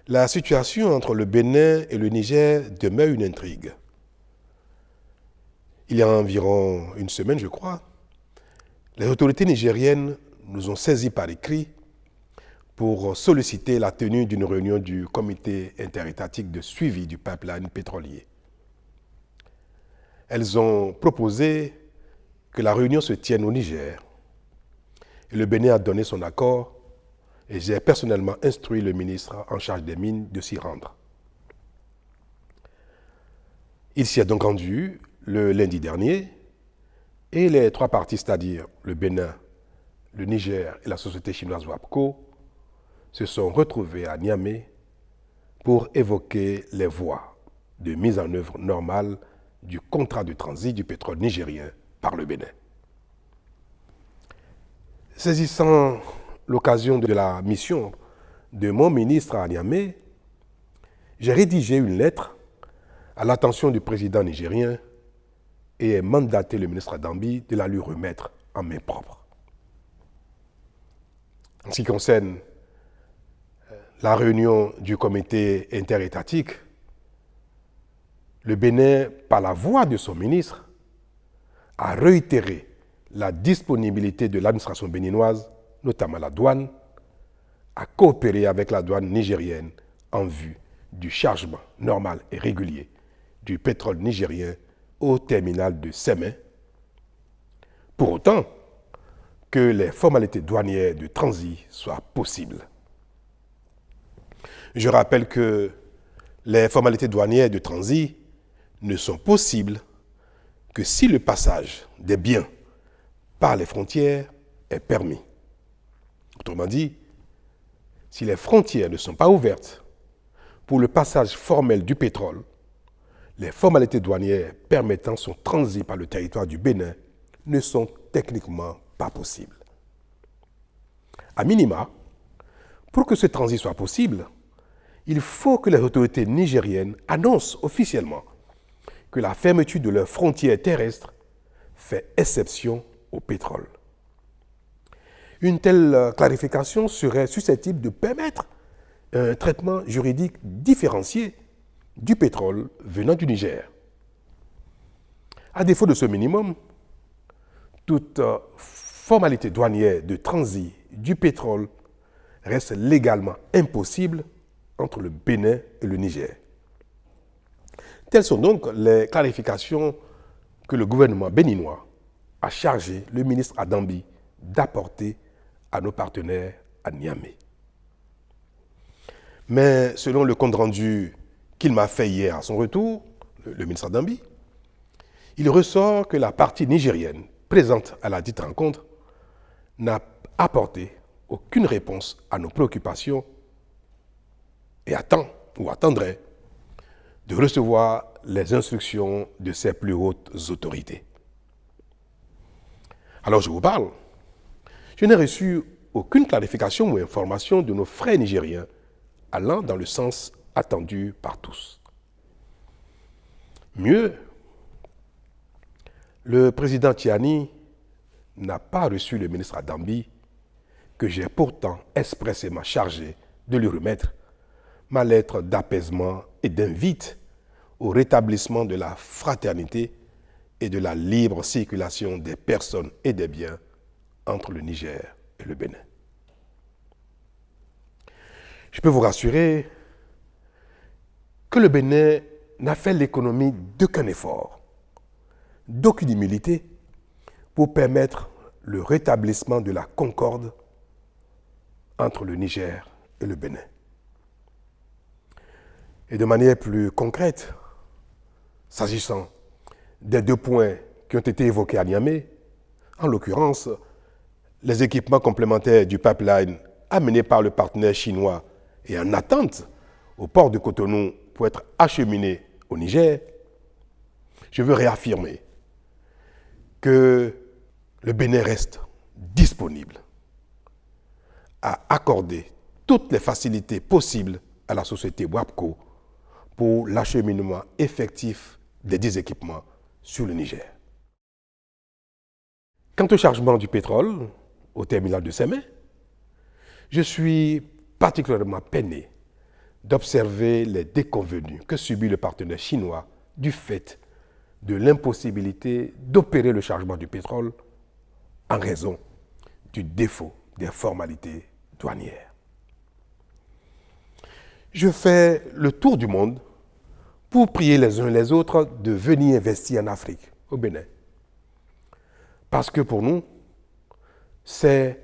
La situation entre le Bénin et le Niger demeure une intrigue. Il y a environ une semaine, je crois, les autorités nigériennes nous ont saisis par écrit pour solliciter la tenue d'une réunion du comité interétatique de suivi du pipeline pétrolier. Elles ont proposé que la réunion se tienne au Niger. Et le Bénin a donné son accord et j'ai personnellement instruit le ministre en charge des mines de s'y rendre. Il s'y est donc rendu le lundi dernier et les trois parties, c'est-à-dire le Bénin, le Niger et la société chinoise WAPCO, se sont retrouvés à Niamey pour évoquer les voies de mise en œuvre normale du contrat de transit du pétrole nigérien par le Bénin. Saisissant l'occasion de la mission de mon ministre à Niamey, j'ai rédigé une lettre à l'attention du président nigérien et ai mandaté le ministre Adambi de la lui remettre en main propre. En ce qui concerne la réunion du comité interétatique, le Bénin, par la voix de son ministre, a réitéré la disponibilité de l'administration béninoise, notamment la douane, à coopérer avec la douane nigérienne en vue du chargement normal et régulier du pétrole nigérien au terminal de Sémé, pour autant que les formalités douanières de transit soient possibles. Je rappelle que les formalités douanières de transit ne sont possibles que si le passage des biens par les frontières est permis. Autrement dit, si les frontières ne sont pas ouvertes pour le passage formel du pétrole, les formalités douanières permettant son transit par le territoire du Bénin ne sont techniquement pas possibles. A minima, pour que ce transit soit possible, il faut que les autorités nigériennes annoncent officiellement que la fermeture de leurs frontières terrestres fait exception au pétrole. Une telle clarification serait susceptible de permettre un traitement juridique différencié du pétrole venant du Niger. À défaut de ce minimum, toute formalité douanière de transit du pétrole reste légalement impossible entre le Bénin et le Niger. Telles sont donc les clarifications que le gouvernement béninois a chargé le ministre Adambi d'apporter à nos partenaires à Niamey. Mais selon le compte rendu qu'il m'a fait hier à son retour, le ministre Adambi, il ressort que la partie nigérienne présente à la dite rencontre n'a apporté aucune réponse à nos préoccupations et attend ou attendrait de recevoir les instructions de ses plus hautes autorités. Alors je vous parle, je n'ai reçu aucune clarification ou information de nos frères nigériens allant dans le sens attendu par tous. Mieux, le président Tiani n'a pas reçu le ministre Adambi, que j'ai pourtant expressément chargé de lui remettre ma lettre d'apaisement et d'invite au rétablissement de la fraternité et de la libre circulation des personnes et des biens entre le Niger et le Bénin. Je peux vous rassurer que le Bénin n'a fait l'économie d'aucun effort, d'aucune humilité pour permettre le rétablissement de la concorde entre le Niger et le Bénin. Et de manière plus concrète, s'agissant des deux points qui ont été évoqués à Niamey, en l'occurrence, les équipements complémentaires du pipeline amenés par le partenaire chinois et en attente au port de Cotonou pour être acheminés au Niger, je veux réaffirmer que le Bénin reste disponible à accorder toutes les facilités possibles à la société WAPCO pour l'acheminement effectif des 10 équipements sur le Niger. Quant au chargement du pétrole au terminal de Sémé, je suis particulièrement peiné d'observer les déconvenues que subit le partenaire chinois du fait de l'impossibilité d'opérer le chargement du pétrole en raison du défaut des formalités douanières. Je fais le tour du monde pour prier les uns les autres de venir investir en Afrique, au Bénin. Parce que pour nous, c'est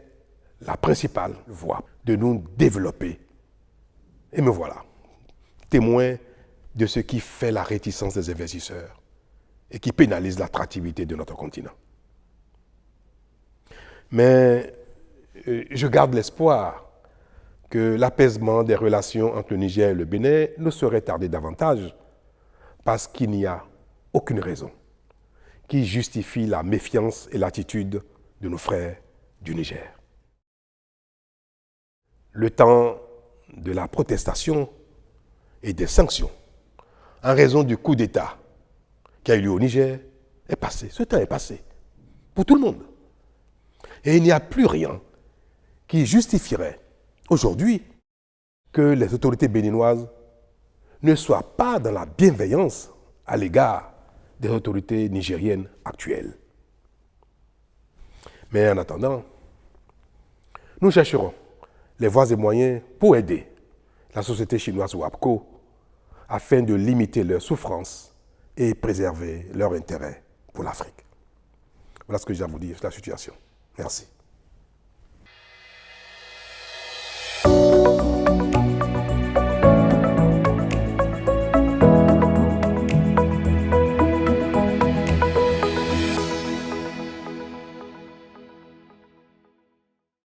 la principale voie de nous développer. Et me voilà, témoin de ce qui fait la réticence des investisseurs et qui pénalise l'attractivité de notre continent. Mais je garde l'espoir que l'apaisement des relations entre le Niger et le Bénin ne saurait tarder davantage parce qu'il n'y a aucune raison qui justifie la méfiance et l'attitude de nos frères du Niger. Le temps de la protestation et des sanctions en raison du coup d'État qui a eu lieu au Niger est passé. Ce temps est passé pour tout le monde. Et il n'y a plus rien qui justifierait aujourd'hui que les autorités béninoises ne soient pas dans la bienveillance à l'égard des autorités nigériennes actuelles. Mais en attendant, nous chercherons les voies et moyens pour aider la société chinoise WAPCO afin de limiter leurs souffrances et préserver leur intérêt pour l'Afrique. Voilà ce que j'ai à vous dire sur la situation. Merci.